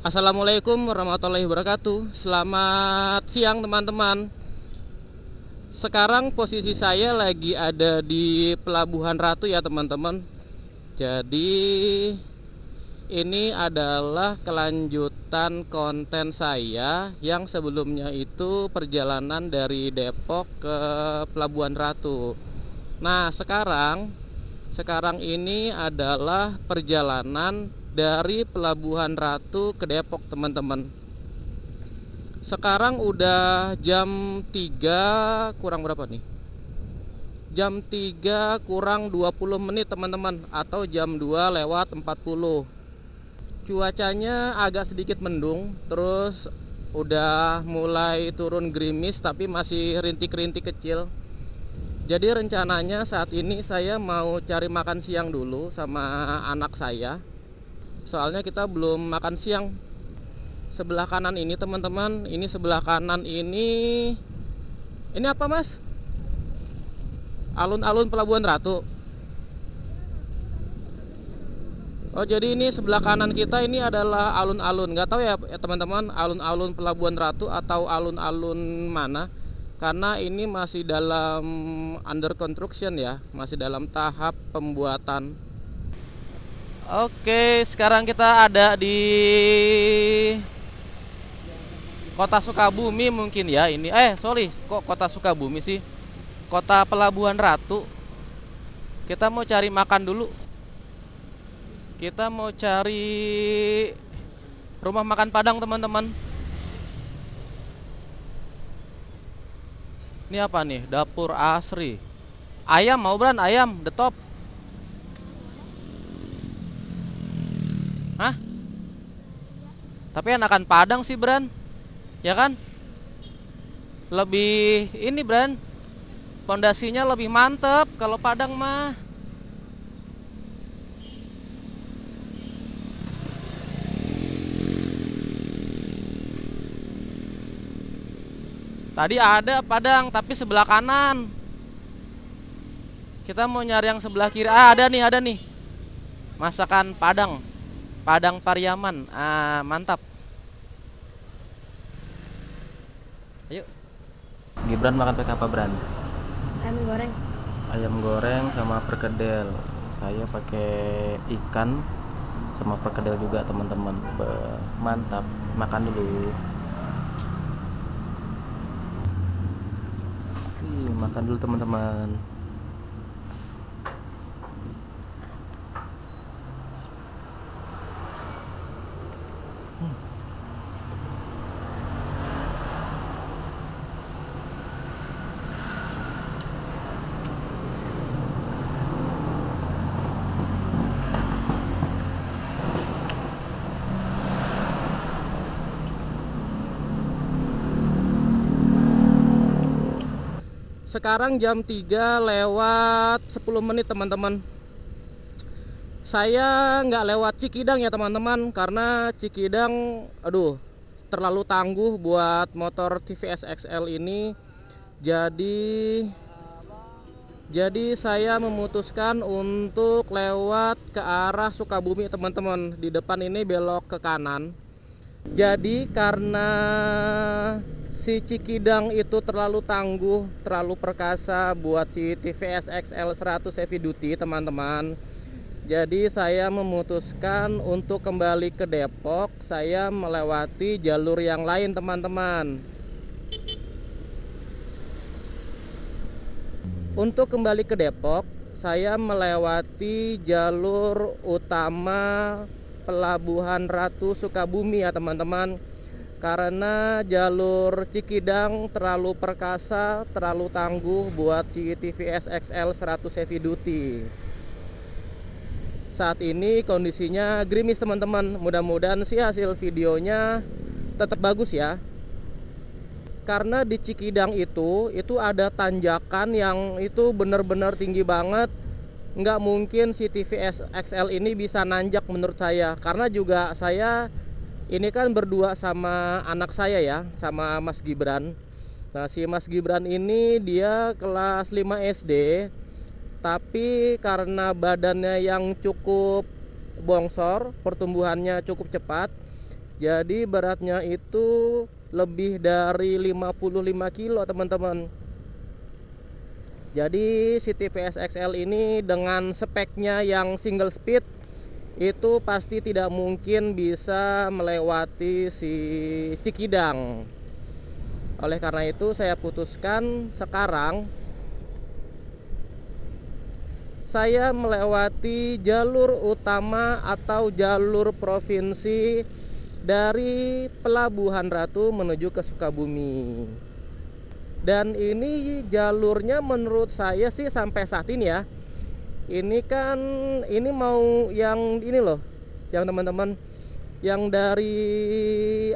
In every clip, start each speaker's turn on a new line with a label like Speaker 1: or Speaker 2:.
Speaker 1: Assalamualaikum warahmatullahi wabarakatuh. Selamat siang teman-teman. Sekarang posisi saya lagi ada di Pelabuhan Ratu ya teman-teman. Jadi ini adalah kelanjutan konten saya yang sebelumnya itu perjalanan dari Depok ke Pelabuhan Ratu. Nah sekarang ini adalah perjalanan dari Pelabuhan Ratu ke Depok teman-teman. Sekarang udah jam 3 kurang berapa nih? Jam 3 kurang 20 menit teman-teman, atau jam 2 lewat 40. Cuacanya agak sedikit mendung, terus udah mulai turun gerimis tapi masih rintik-rintik kecil. Jadi rencananya saat ini saya mau cari makan siang dulu sama anak saya. Soalnya kita belum makan siang. Sebelah kanan ini teman-teman, ini sebelah kanan ini apa mas? Alun-alun Pelabuhan Ratu. Oh jadi ini sebelah kanan kita ini adalah alun-alun. Nggak tahu ya teman-teman, alun-alun Pelabuhan Ratu atau alun-alun mana, karena ini masih dalam under construction ya, masih dalam tahap pembuatan. Oke, sekarang kita ada di Kota Sukabumi mungkin ya ini. Sorry, kok Kota Sukabumi sih? Kota Pelabuhan Ratu. Kita mau cari makan dulu. Kita mau cari rumah makan Padang, teman-teman. Ini apa nih? Dapur Asri. Ayam mau Bran, ayam the top. Hah? Tapi enakan Padang sih Bran, ya kan? Lebih ini Bran, pondasinya lebih mantep kalau Padang mah. Tadi ada Padang tapi sebelah kanan. Kita mau nyari yang sebelah kiri. Ada nih. Masakan Padang. Padang Pariaman. Mantap. Ayo. Gibran makan pakai apa, Bran?
Speaker 2: Ayam goreng.
Speaker 1: Ayam goreng sama perkedel. Saya pakai ikan sama perkedel juga, teman-teman. Mantap. Makan dulu. Makan dulu, teman-teman. Sekarang jam 3 lewat 10 menit teman-teman. Saya nggak lewat Cikidang ya teman-teman, karena Cikidang terlalu tangguh buat motor TVS XL ini. Jadi saya memutuskan untuk lewat ke arah Sukabumi teman-teman. Di depan ini belok ke kanan. Jadi karena si Cikidang itu terlalu tangguh, terlalu perkasa buat si TVS XL 100 Heavy Duty teman-teman. Jadi saya memutuskan untuk kembali ke Depok. Saya melewati jalur yang lain teman-teman. Untuk kembali ke Depok, saya melewati jalur utama Pelabuhan Ratu Sukabumi ya teman-teman. Karena jalur Cikidang terlalu perkasa, terlalu tangguh buat si TVS XL 100 Heavy Duty. Saat ini kondisinya gerimis teman-teman. Mudah-mudahan sih hasil videonya tetap bagus ya. Karena di Cikidang itu ada tanjakan yang itu benar-benar tinggi banget. Nggak mungkin si TVS XL ini bisa nanjak menurut saya. Karena juga saya ini kan berdua sama anak saya ya, sama Mas Gibran. Nah si Mas Gibran ini dia kelas 5 SD, tapi karena badannya yang cukup bongsor, pertumbuhannya cukup cepat, Jadi beratnya itu lebih dari 55 kilo teman-teman. Jadi si TVS XL ini dengan speknya yang single speed itu pasti tidak mungkin bisa melewati si Cikidang. Oleh karena itu saya putuskan sekarang saya melewati jalur utama atau jalur provinsi dari Pelabuhan Ratu menuju ke Sukabumi. Dan ini jalurnya menurut saya sih sampai saat ini ya, ini kan ini mau yang ini loh, yang teman-teman yang dari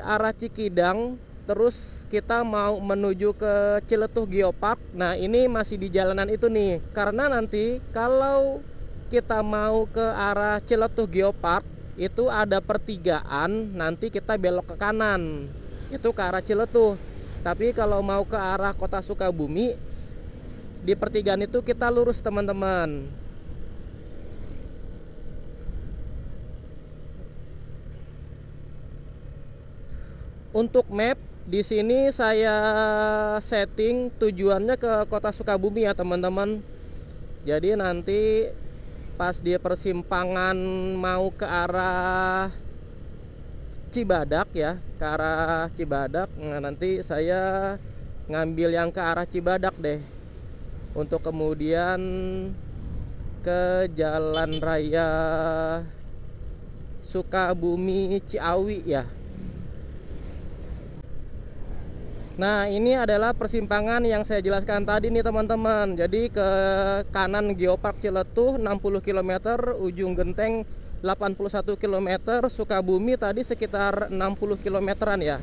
Speaker 1: arah Cikidang terus kita mau menuju ke Ciletuh Geopark. Nah ini masih di jalanan itu nih, karena nanti kalau kita mau ke arah Ciletuh Geopark itu ada pertigaan, nanti kita belok ke kanan itu ke arah Ciletuh. Tapi kalau mau ke arah kota Sukabumi, di pertigaan itu kita lurus teman-teman. Untuk map di sini saya setting tujuannya ke kota Sukabumi ya teman-teman. Jadi nanti pas di persimpangan mau ke arah Cibadak ya, ke arah Cibadak, nah nanti saya ngambil yang ke arah Cibadak deh, untuk kemudian ke Jalan Raya Sukabumi Ciawi ya. Nah ini adalah persimpangan yang saya jelaskan tadi nih teman-teman. Jadi ke kanan Geopark Ciletuh 60 km, ujung genteng 81 km, Sukabumi tadi sekitar 60 km-an ya.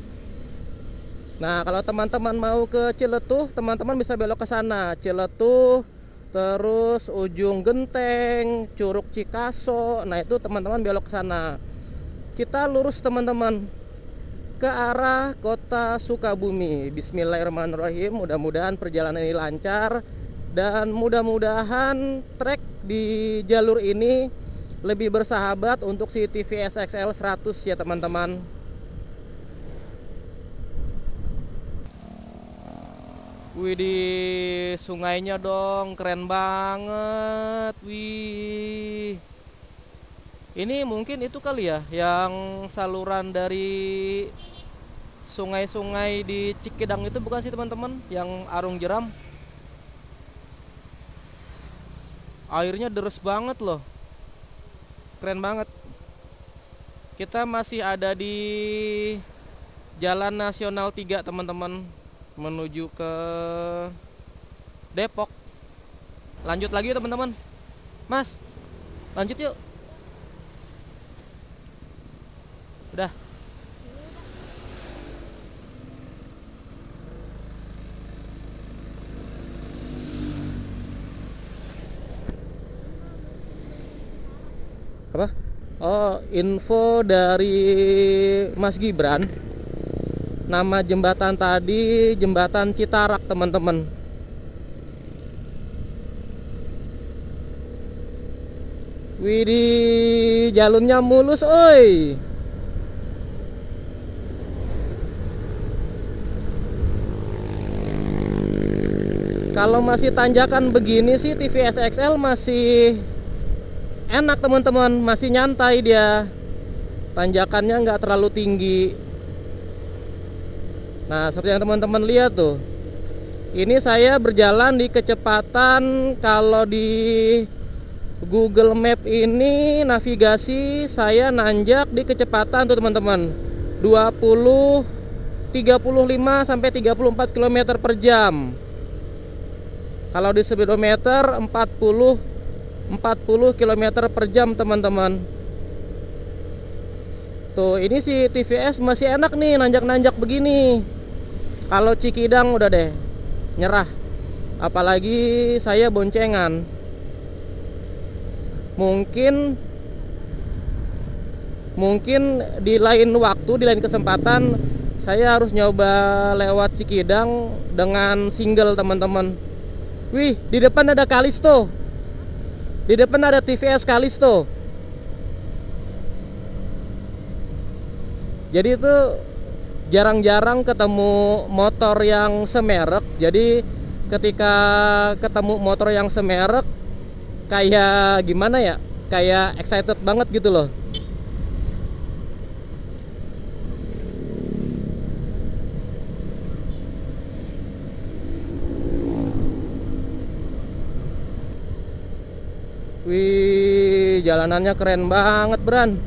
Speaker 1: Nah kalau teman-teman mau ke Ciletuh, teman-teman bisa belok ke sana, Ciletuh, terus ujung genteng, Curug Cikaso. Nah itu teman-teman belok ke sana. Kita lurus teman-teman ke arah kota Sukabumi. Bismillahirrahmanirrahim. Mudah-mudahan perjalanan ini lancar dan mudah-mudahan trek di jalur ini lebih bersahabat untuk si TVS XL 100 ya teman-teman. Wih, di sungainya dong, keren banget. Wih, ini mungkin itu kali ya yang saluran dari sungai-sungai di Cikidang itu, bukan sih teman-teman, yang Arung Jeram. Airnya deres banget loh, keren banget. Kita masih ada di Jalan Nasional 3 teman-teman, menuju ke Depok. Lanjut lagi teman-teman. Mas, lanjut yuk. Udah. Apa? Oh, info dari Mas Gibran. Nama jembatan tadi Jembatan Citarak teman-teman. Widih, jalurnya mulus oi. Kalau masih tanjakan begini sih TVS XL masih enak teman-teman, masih nyantai dia. Tanjakannya nggak terlalu tinggi. Nah seperti yang teman-teman lihat tuh, ini saya berjalan di kecepatan, kalau di Google Map ini navigasi saya nanjak di kecepatan tuh teman-teman 35 sampai 34 km per jam. Kalau di speedometer 40 km per jam teman-teman. Tuh ini si TVS masih enak nih nanjak-nanjak begini. Kalau Cikidang udah deh nyerah, apalagi saya boncengan. Mungkin di lain waktu, di lain kesempatan saya harus nyoba lewat Cikidang dengan single teman-teman. Wih, di depan ada Kalisto. Di depan ada TVS Kalisto. Jadi itu jarang-jarang ketemu motor yang semerek. Jadi ketika ketemu motor yang semerek, kayak gimana ya, kayak excited banget gitu loh. Wih, jalanannya keren banget, Bran.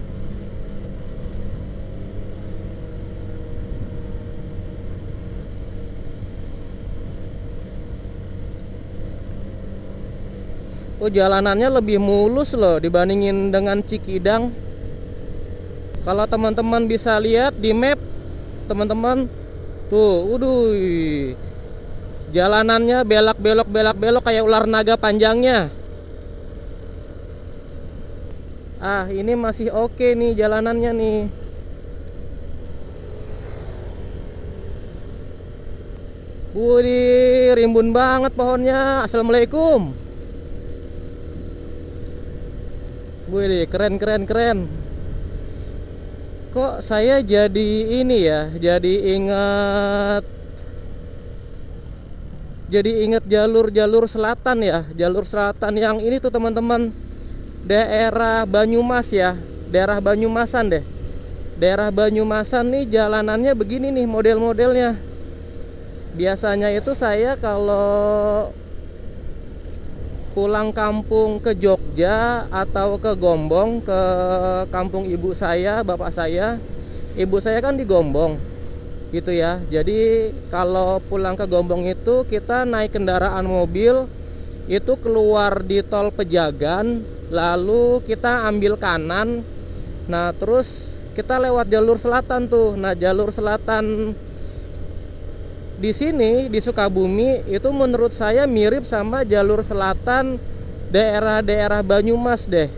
Speaker 1: Oh, jalanannya lebih mulus loh dibandingin dengan Cikidang. Kalau teman-teman bisa lihat di map, teman-teman, tuh, jalanannya belok-belok kayak ular naga panjangnya. Ah, ini masih oke nih jalanannya nih. Wih, rimbun banget pohonnya. Assalamualaikum. Wih, keren. Kok saya jadi ini ya, jadi ingat jalur selatan ya, jalur selatan yang ini tuh teman-teman, daerah Banyumas ya, daerah Banyumasan deh. Daerah Banyumasan nih jalanannya begini nih model-modelnya. Biasanya itu saya kalau pulang kampung ke Jogja atau ke Gombong, ke kampung ibu saya, bapak saya. Ibu saya kan di Gombong gitu ya. Jadi kalau pulang ke Gombong itu kita naik kendaraan mobil, itu keluar di tol Pejagan, lalu kita ambil kanan. Nah, terus kita lewat jalur selatan tuh. Nah, jalur selatan di sini di Sukabumi itu menurut saya mirip sama jalur selatan daerah-daerah Banyumas deh.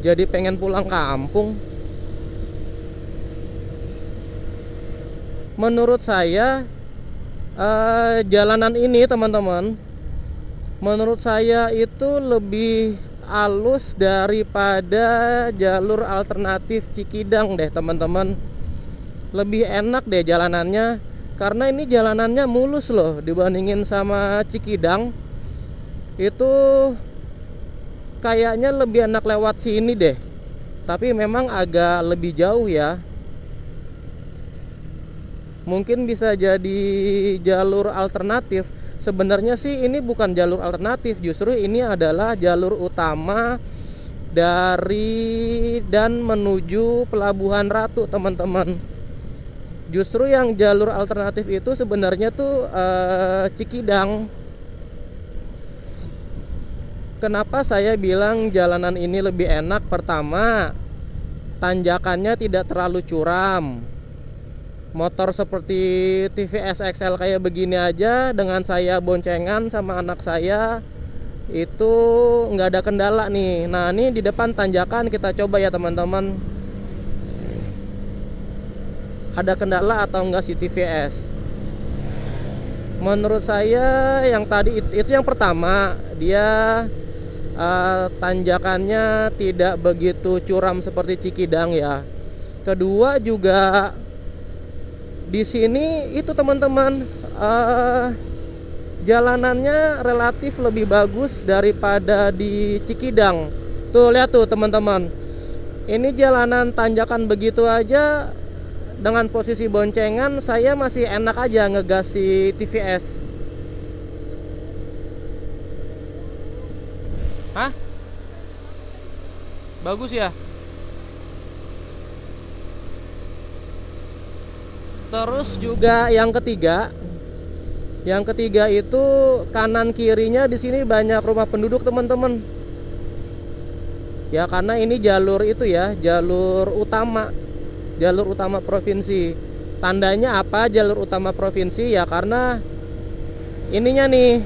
Speaker 1: Jadi pengen pulang kampung. Menurut saya jalanan ini teman-teman, menurut saya itu lebih halus daripada jalur alternatif Cikidang deh teman-teman. Lebih enak deh jalanannya, karena ini jalanannya mulus loh dibandingin sama Cikidang. Itu kayaknya lebih enak lewat sini deh, tapi memang agak lebih jauh ya. Mungkin bisa jadi jalur alternatif. Sebenarnya sih ini bukan jalur alternatif, justru ini adalah jalur utama dari dan menuju Pelabuhan Ratu teman-teman. Justru yang jalur alternatif itu sebenarnya tuh Cikidang. Kenapa saya bilang jalanan ini lebih enak? Pertama, tanjakannya tidak terlalu curam. Motor seperti TVS XL kayak begini aja, dengan saya boncengan sama anak saya, itu nggak ada kendala nih. Nah, ini di depan tanjakan kita coba ya teman-teman, ada kendala atau enggak si TVS. Menurut saya yang tadi itu yang pertama, dia tanjakannya tidak begitu curam seperti Cikidang ya. Kedua juga di sini itu teman-teman, jalanannya relatif lebih bagus daripada di Cikidang. Tuh lihat tuh teman-teman, ini jalanan tanjakan begitu aja, dengan posisi boncengan saya masih enak aja ngegas si TVS. Hah? Bagus ya? Terus juga yang ketiga itu kanan kirinya di sini banyak rumah penduduk teman-teman. Ya karena ini jalur itu ya, jalur utama provinsi. Tandanya apa jalur utama provinsi? Ya karena ininya nih,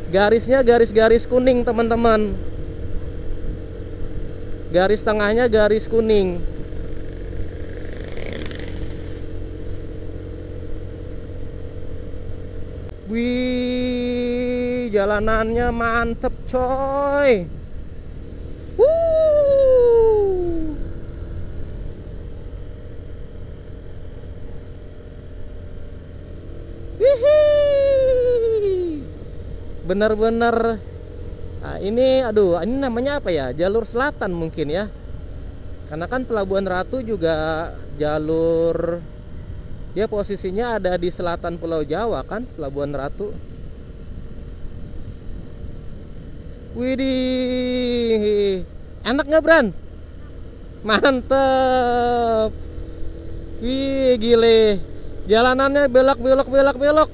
Speaker 1: garisnya garis-garis kuning teman-teman. Garis tengahnya garis kuning. Wih, jalanannya mantep coy. bener-bener. Nah, ini aduh, ini namanya apa ya, jalur selatan mungkin ya, karena kan Pelabuhan Ratu juga jalur, dia posisinya ada di selatan Pulau Jawa kan, Pelabuhan Ratu. Widih, enak nggak Bran? Mantep. Wih gile, jalanannya belok belok belok belok.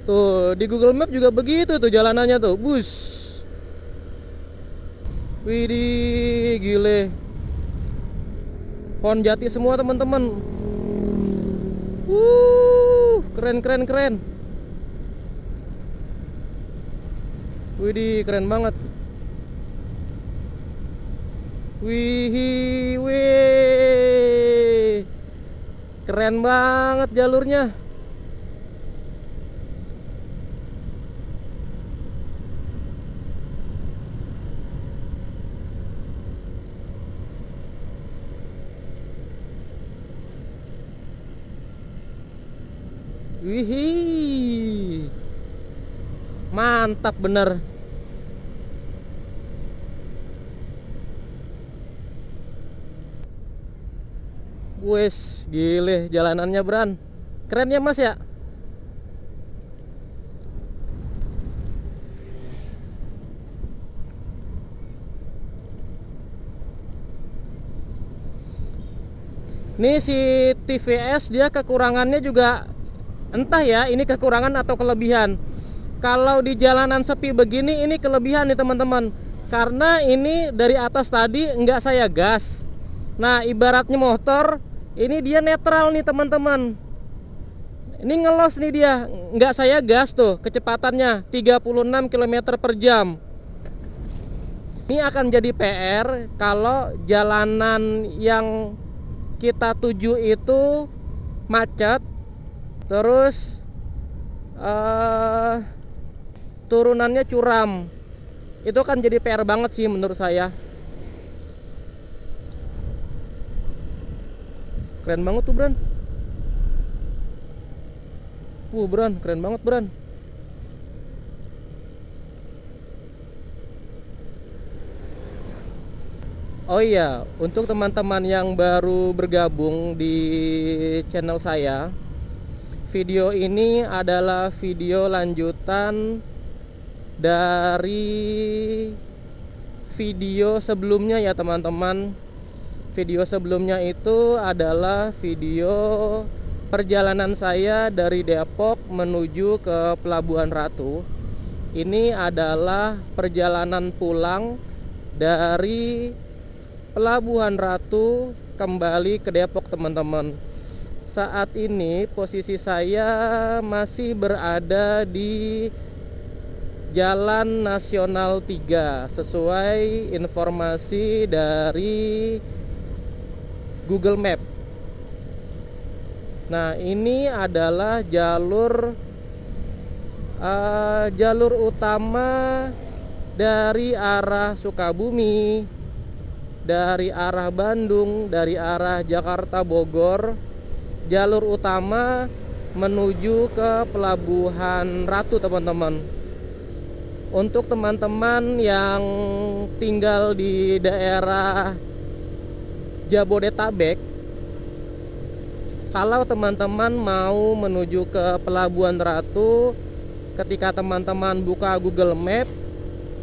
Speaker 1: Tuh di Google Map juga begitu tuh jalanannya tuh, bus. Widih gile, pohon jati semua teman-teman. Keren keren keren. Widih keren banget. Wih, keren banget jalurnya. Wih, mantap bener. Wes, gile jalanannya Bran. Keren ya Mas ya? Nih si TVS dia kekurangannya juga entah ya, ini kekurangan atau kelebihan. Kalau di jalanan sepi begini ini kelebihan nih teman-teman. Karena ini dari atas tadi nggak saya gas. Nah, ibaratnya motor ini dia netral nih teman-teman. Ini ngelos nih dia, nggak saya gas tuh, kecepatannya 36 km per jam. Ini akan jadi PR kalau jalanan yang kita tuju itu macet, terus turunannya curam. Itu kan jadi PR banget sih menurut saya. Keren banget tuh Bran. Bran, keren banget Bran. Oh iya, untuk teman-teman yang baru bergabung di channel saya, video ini adalah video lanjutan dari video sebelumnya ya teman-teman. Video sebelumnya itu adalah video perjalanan saya dari Depok menuju ke Pelabuhan Ratu. Ini adalah perjalanan pulang dari Pelabuhan Ratu kembali ke Depok teman-teman. Saat ini posisi saya masih berada di Jalan Nasional 3 sesuai informasi dari Google Map. Nah, ini adalah jalur utama dari arah Sukabumi, dari arah Bandung, dari arah Jakarta Bogor. Jalur utama menuju ke Pelabuhan Ratu teman-teman. Untuk teman-teman yang tinggal di daerah Jabodetabek, kalau teman-teman mau menuju ke Pelabuhan Ratu, ketika teman-teman buka Google Map,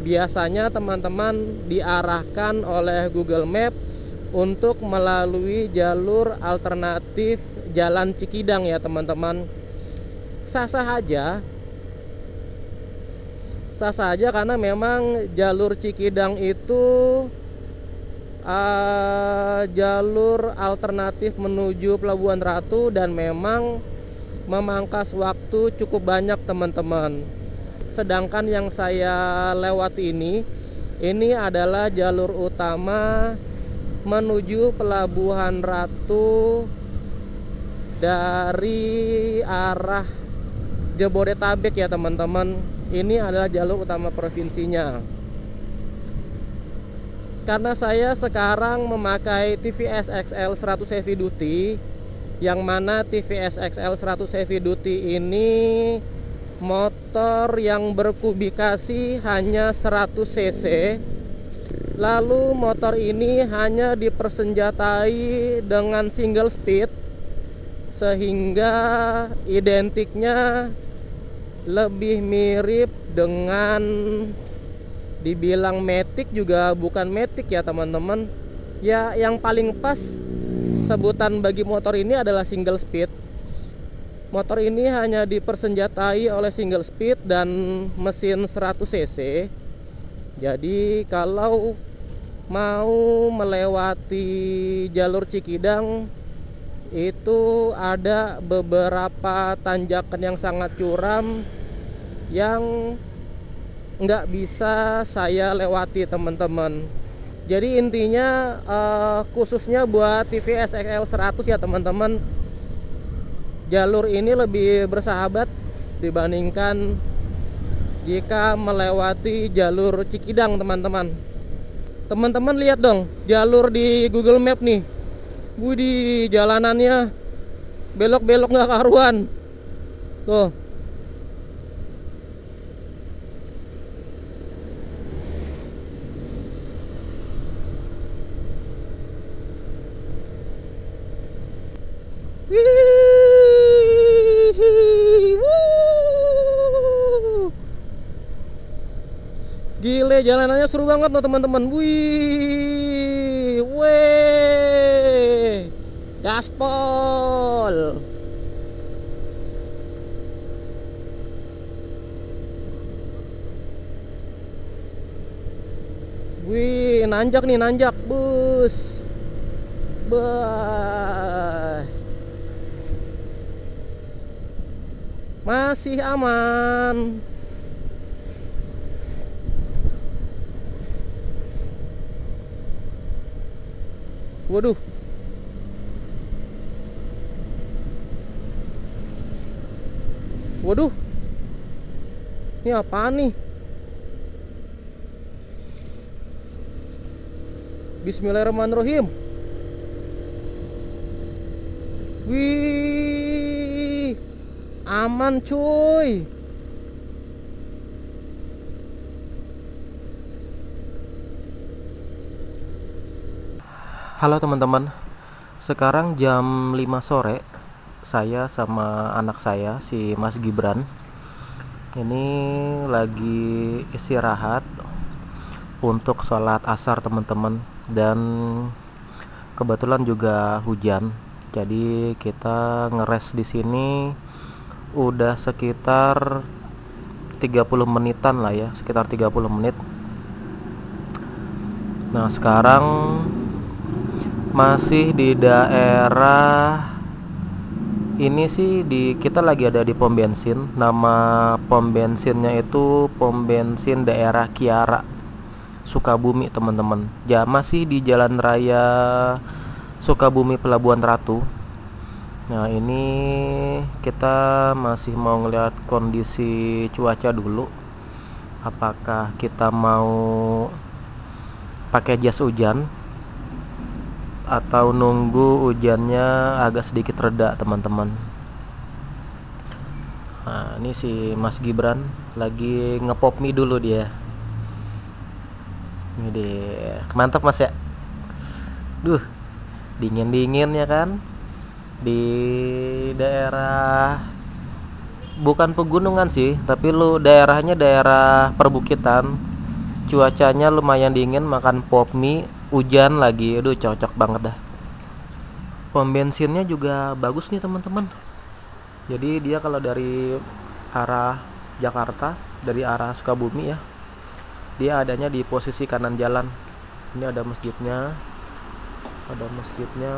Speaker 1: biasanya teman-teman diarahkan oleh Google Map untuk melalui jalur alternatif Jalan Cikidang ya teman-teman. Sah-sah aja karena memang jalur Cikidang itu jalur alternatif menuju Pelabuhan Ratu dan memang memangkas waktu cukup banyak teman-teman. Sedangkan yang saya lewati ini adalah jalur utama menuju Pelabuhan Ratu dari arah Jabodetabek ya teman-teman. Ini adalah jalur utama provinsinya. Karena saya sekarang memakai TVS XL 100 heavy duty, Yang mana TVS XL 100 Heavy Duty ini motor yang berkubikasi hanya 100 cc. Lalu motor ini hanya dipersenjatai dengan single speed, sehingga identiknya lebih mirip dengan, dibilang matic juga bukan matic ya teman-teman. Ya, yang paling pas sebutan bagi motor ini adalah single speed. Motor ini hanya dipersenjatai oleh single speed dan mesin 100 cc. Jadi kalau mau melewati jalur Cikidang itu ada beberapa tanjakan yang sangat curam yang nggak bisa saya lewati teman-teman. Jadi intinya khususnya buat TVS XL 100 ya teman-teman, jalur ini lebih bersahabat dibandingkan jika melewati jalur Cikidang teman-teman. Teman-teman lihat dong jalur di Google Map nih. Di jalanannya belok-belok nggak karuan. Tuh. Gile, jalanannya seru banget loh teman-teman. Wih, weh, gaspol. Wih, nanjak nih, nanjak, bus. Bah. Masih aman. Waduh. Waduh. Ini apaan nih? Bismillahirrahmanirrahim. Wih. Aman cuy. Halo teman-teman, sekarang jam 5 sore. Saya sama anak saya, si Mas Gibran, ini lagi istirahat untuk sholat asar teman-teman. Dan kebetulan juga hujan, jadi kita ngeres di sini udah sekitar 30 menitan lah ya, sekitar 30 menit. Nah sekarang masih di daerah ini sih, kita lagi ada di pom bensin. Nama pom bensinnya itu pom bensin daerah Kiara, Sukabumi teman-teman. Ya, masih di Jalan Raya Sukabumi Pelabuhan Ratu. Nah ini kita masih mau ngeliat kondisi cuaca dulu, apakah kita mau pakai jas hujan atau nunggu hujannya agak sedikit reda teman-teman. Nah ini si Mas Gibran lagi ngepop mie dulu dia. Ini dia, mantap Mas ya. Duh, dingin-dingin ya kan. Di daerah bukan pegunungan sih, tapi daerahnya daerah perbukitan. Cuacanya lumayan dingin, makan pop mie, hujan lagi, aduh cocok banget dah. Pom bensinnya juga bagus nih teman-teman. Jadi dia kalau dari arah Jakarta, dari arah Sukabumi ya, dia adanya di posisi kanan jalan. Ini ada masjidnya,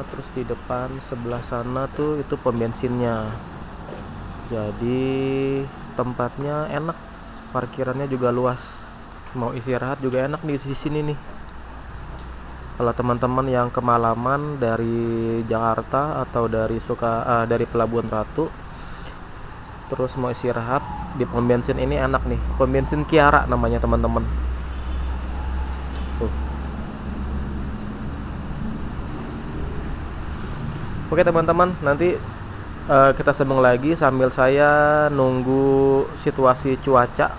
Speaker 1: terus di depan sebelah sana tuh itu pom bensinnya. Jadi tempatnya enak, parkirannya juga luas. Mau istirahat juga enak di sini nih. Kalau teman-teman yang kemalaman dari Jakarta atau dari Pelabuhan Ratu, terus mau istirahat di pom bensin ini enak nih. Pom bensin Kiara namanya teman-teman. Oke teman-teman, nanti kita sambung lagi sambil saya nunggu situasi cuaca.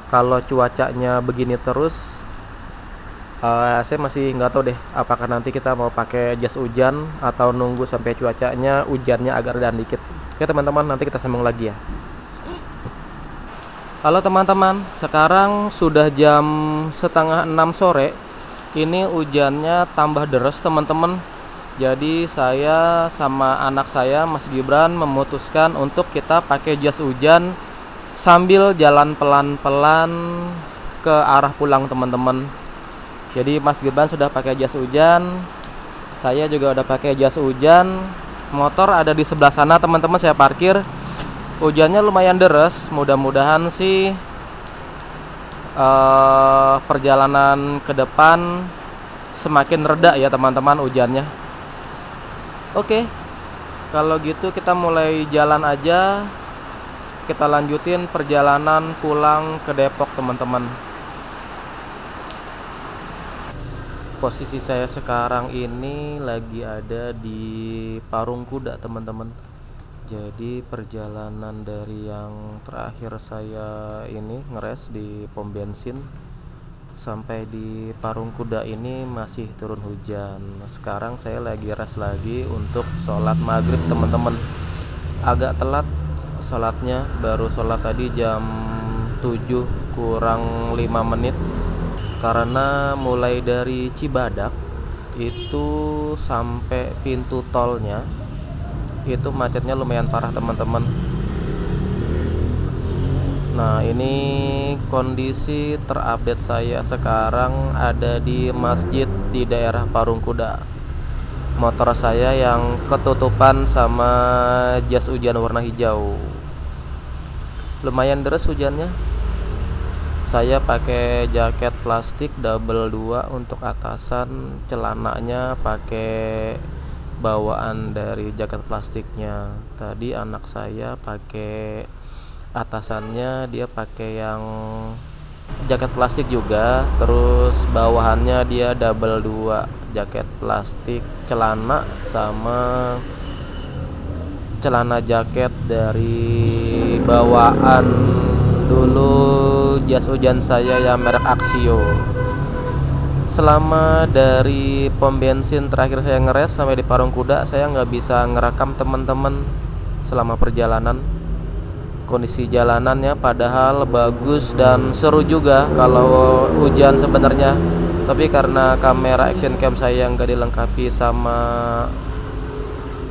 Speaker 1: Kalau cuacanya begini terus, saya masih nggak tahu deh apakah nanti kita mau pakai jas hujan atau nunggu sampai cuacanya hujannya agak reda dikit. Oke teman-teman, nanti kita sambung lagi ya. Halo teman-teman, sekarang sudah jam setengah 6 sore. Ini hujannya tambah deras teman-teman. Jadi saya sama anak saya Mas Gibran memutuskan untuk kita pakai jas hujan sambil jalan pelan-pelan ke arah pulang teman-teman. Jadi Mas Gibran sudah pakai jas hujan, saya juga udah pakai jas hujan. Motor ada di sebelah sana teman-teman, saya parkir. Hujannya lumayan deras, mudah-mudahan sih perjalanan ke depan semakin reda ya teman-teman hujannya. Oke, kalau gitu kita mulai jalan aja. Kita lanjutin perjalanan pulang ke Depok teman-teman. Posisi saya sekarang ini lagi ada di Parung Kuda teman-teman. Jadi perjalanan dari yang terakhir saya ini ngeres di pom bensin sampai di Parung Kuda ini masih turun hujan. Sekarang saya lagi res lagi untuk sholat maghrib teman-teman. Agak telat sholatnya, baru sholat tadi jam 7 kurang 5 menit. Karena mulai dari Cibadak itu sampai pintu tolnya itu macetnya lumayan parah teman-teman. Nah ini kondisi terupdate saya sekarang ada di masjid di daerah Parung Kuda. Motor saya yang ketutupan sama jas hujan warna hijau. Lumayan deras hujannya. Saya pakai jaket plastik double 2 untuk atasan, celananya pakai bawaan dari jaket plastiknya. Tadi anak saya pakai atasannya, dia pakai yang jaket plastik juga, terus bawahannya dia double 2, jaket plastik, celana sama celana jaket dari bawaan dulu jas hujan saya yang merek Axio. Selama dari pom bensin terakhir saya ngeres sampai di Parung Kuda, saya nggak bisa ngerekam teman-teman selama perjalanan. Kondisi jalanannya padahal bagus dan seru juga kalau hujan sebenarnya, tapi karena kamera action cam saya nggak dilengkapi sama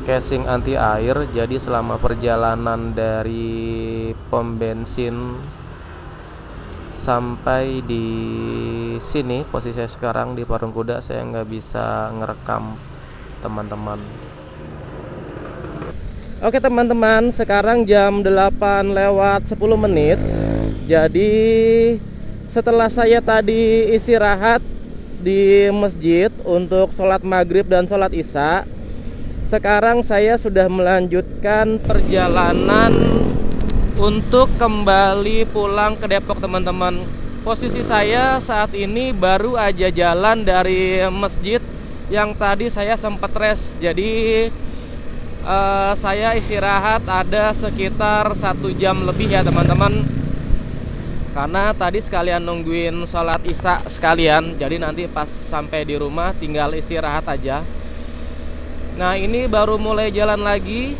Speaker 1: casing anti air, jadi selama perjalanan dari pom bensin sampai di sini posisi saya sekarang di Parung Kuda, saya nggak bisa ngerekam teman-teman. Oke teman-teman, sekarang jam 8 lewat 10 menit. Jadi setelah saya tadi istirahat di masjid untuk sholat maghrib dan sholat isya, sekarang saya sudah melanjutkan perjalanan untuk kembali pulang ke Depok teman-teman. Posisi saya saat ini baru aja jalan dari masjid yang tadi saya sempat res. Jadi saya istirahat ada sekitar 1 jam lebih ya teman-teman, karena tadi sekalian nungguin sholat isya sekalian. Jadi nanti pas sampai di rumah tinggal istirahat aja. Nah ini baru mulai jalan lagi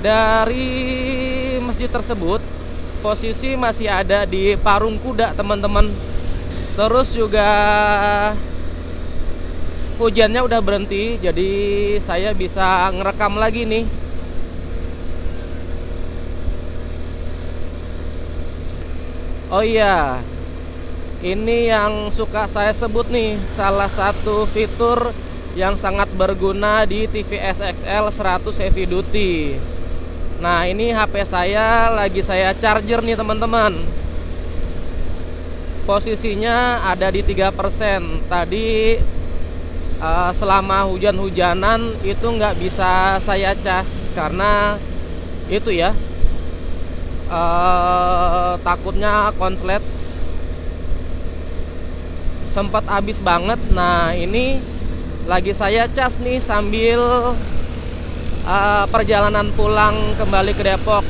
Speaker 1: dari masjid tersebut. Posisi masih ada di Parung Kuda teman-teman. Terus juga hujannya udah berhenti, jadi saya bisa ngerekam lagi nih. Oh iya, ini yang suka saya sebut nih, salah satu fitur yang sangat berguna di TVS XL 100 Heavy Duty. Nah ini HP saya lagi saya charger nih teman-teman. Posisinya ada di 3%. Tadi selama hujan-hujanan itu nggak bisa saya cas karena itu ya, takutnya konslet, sempat habis banget. Nah ini lagi saya cas nih sambil perjalanan pulang kembali ke Depok.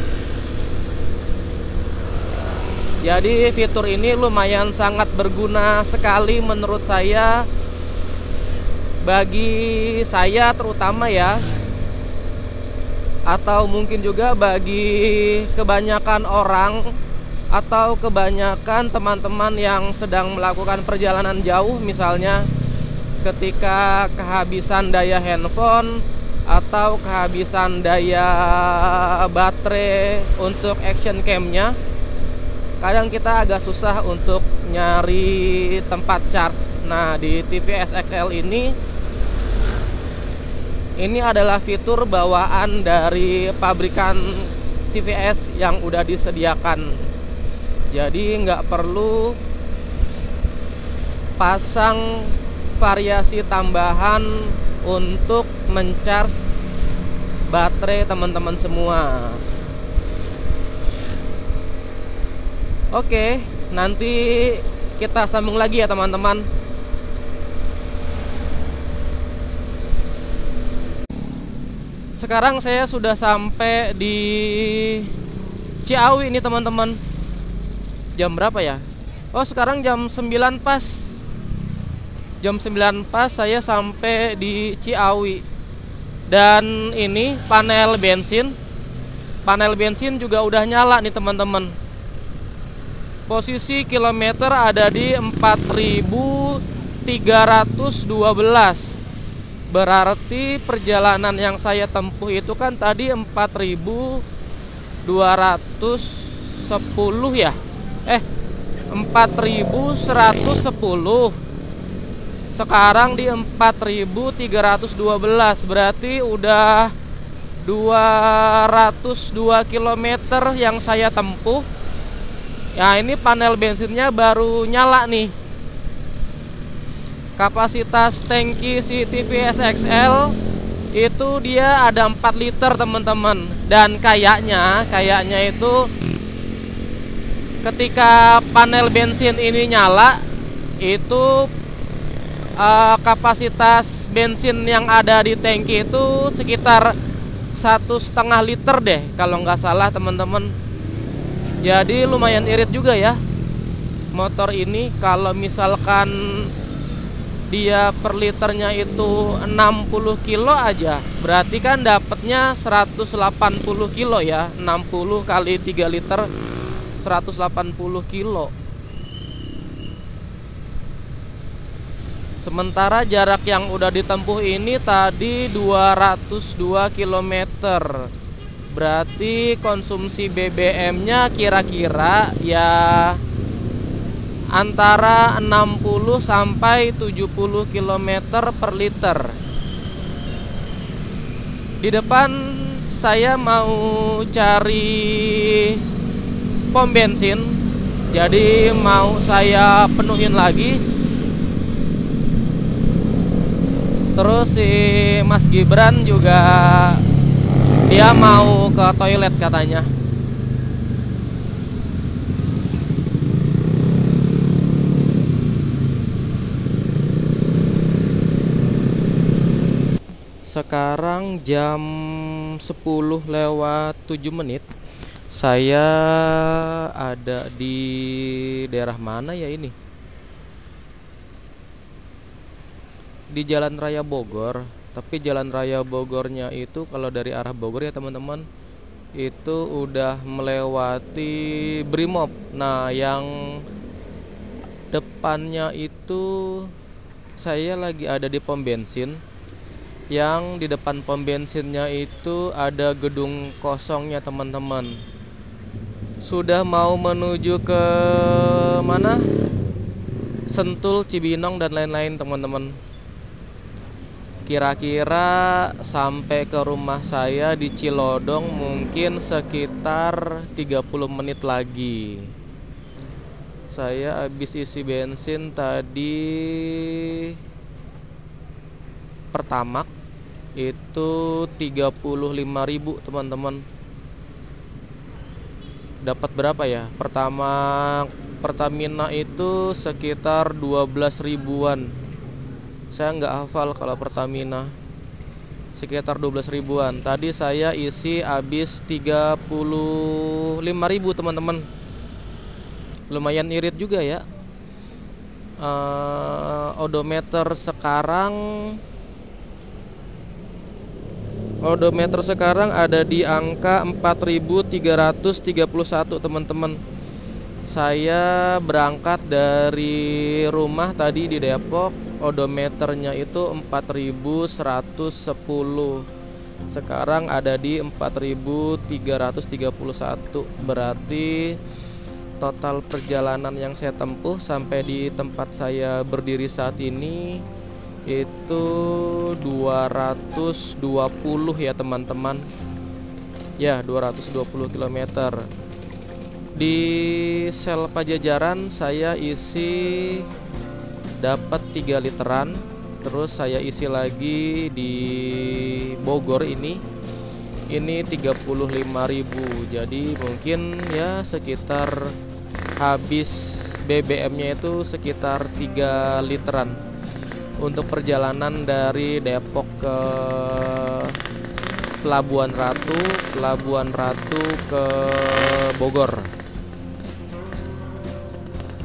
Speaker 1: Jadi fitur ini lumayan sangat berguna sekali menurut saya, bagi saya terutama ya, atau mungkin juga bagi kebanyakan orang atau kebanyakan teman-teman yang sedang melakukan perjalanan jauh, misalnya ketika kehabisan daya handphone atau kehabisan daya baterai untuk action cam-nya. Kadang kita agak susah untuk nyari tempat charge. Nah, di TVS XL ini adalah fitur bawaan dari pabrikan TVS yang udah disediakan. Jadi nggak perlu pasang variasi tambahan untuk mencharge baterai teman-teman semua. Oke, nanti kita sambung lagi ya teman-teman. Sekarang saya sudah sampai di Ciawi nih teman-teman. Jam berapa ya? Oh, sekarang jam 9 pas. Jam 9 pas saya sampai di Ciawi. Dan ini panel bensin juga udah nyala nih teman-teman. Posisi kilometer ada di 4.312. Berarti perjalanan yang saya tempuh itu kan tadi 4.210 ya. 4.110. Sekarang di 4.312. Berarti udah 202 km yang saya tempuh. Ya, ini panel bensinnya baru nyala nih. Kapasitas tangki si TVS XL itu dia ada 4 liter teman-teman. Dan kayaknya itu ketika panel bensin ini nyala, itu kapasitas bensin yang ada di tangki itu sekitar 1,5 liter deh kalau nggak salah teman-teman. Jadi lumayan irit juga ya motor ini. Kalau misalkan dia per liternya itu 60 kilo aja, berarti kan dapatnya 180 kilo ya. 60 kali 3 liter 180 kilo. Sementara jarak yang udah ditempuh ini tadi 202 km. Berarti konsumsi BBM-nya kira-kira ya antara 60 sampai 70 km per liter. Di depan saya mau cari pom bensin, jadi mau saya penuhin lagi. Terus si Mas Gibran juga dia mau ke toilet katanya. Sekarang jam 10:07. Saya ada di daerah mana ya ini? Di Jalan Raya Bogor. Tapi Jalan Raya Bogornya itu kalau dari arah Bogor ya teman-teman, itu udah melewati Brimob. Nah, yang depannya itu saya lagi ada di pom bensin. Yang di depan pom bensinnya itu ada gedung kosongnya teman-teman. Sudah mau menuju ke mana? Sentul, Cibinong dan lain-lain teman-teman. Kira-kira sampai ke rumah saya di Cilodong mungkin sekitar 30 menit lagi. Saya habis isi bensin tadi Pertamax itu 35.000 teman-teman. Dapat berapa ya? Pertamina itu sekitar 12 ribuan. Saya nggak hafal kalau Pertamina, sekitar 12 ribuan. Tadi saya isi habis 35.000 teman-teman. Lumayan irit juga ya. Odometer sekarang ada di angka 4.331 teman-teman. Saya berangkat dari rumah tadi di Depok, odometernya itu 4.110. Sekarang ada di 4.331. Berarti total perjalanan yang saya tempuh sampai di tempat saya berdiri saat ini itu 220 ya teman-teman. Ya, 220 km. Di sel Pajajaran saya isi dapat 3 literan. Terus saya isi lagi di Bogor ini 35.000. Jadi mungkin ya sekitar habis BBM-nya itu sekitar 3 literan untuk perjalanan dari Depok ke Pelabuhan Ratu ke Bogor.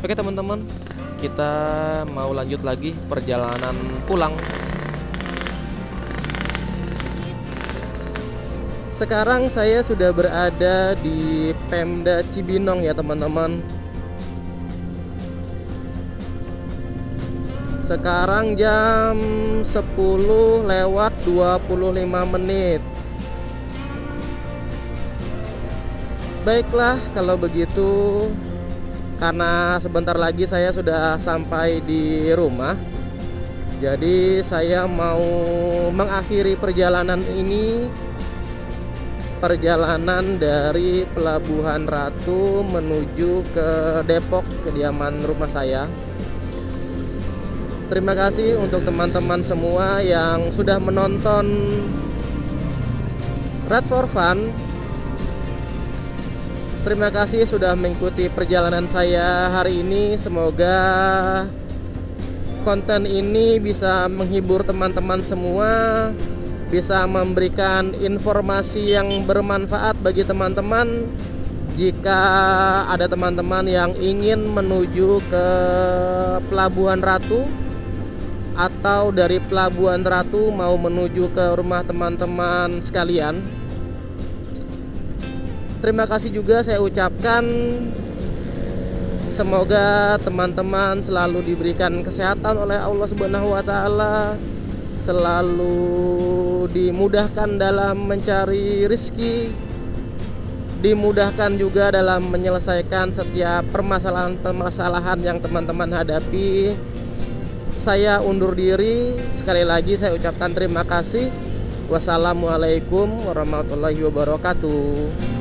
Speaker 1: Oke teman-teman, kita mau lanjut lagi perjalanan pulang. Sekarang saya sudah berada di Pemda Cibinong ya teman-teman. Sekarang jam 10:25. Baiklah kalau begitu, karena sebentar lagi saya sudah sampai di rumah. Jadi saya mau mengakhiri perjalanan ini, perjalanan dari Pelabuhan Ratu menuju ke Depok, kediaman rumah saya. Terima kasih untuk teman-teman semua yang sudah menonton Ride for Fun. Terima kasih sudah mengikuti perjalanan saya hari ini. Semoga konten ini bisa menghibur teman-teman semua, bisa memberikan informasi yang bermanfaat bagi teman-teman. Jika ada teman-teman yang ingin menuju ke Pelabuhan Ratu atau dari Pelabuhan Ratu mau menuju ke rumah teman-teman sekalian, terima kasih juga saya ucapkan. Semoga teman-teman selalu diberikan kesehatan oleh Allah Subhanahu wa taala, selalu dimudahkan dalam mencari rezeki, dimudahkan juga dalam menyelesaikan setiap permasalahan-permasalahan yang teman-teman hadapi. Saya undur diri. Sekali lagi saya ucapkan terima kasih. Wassalamualaikum warahmatullahi wabarakatuh.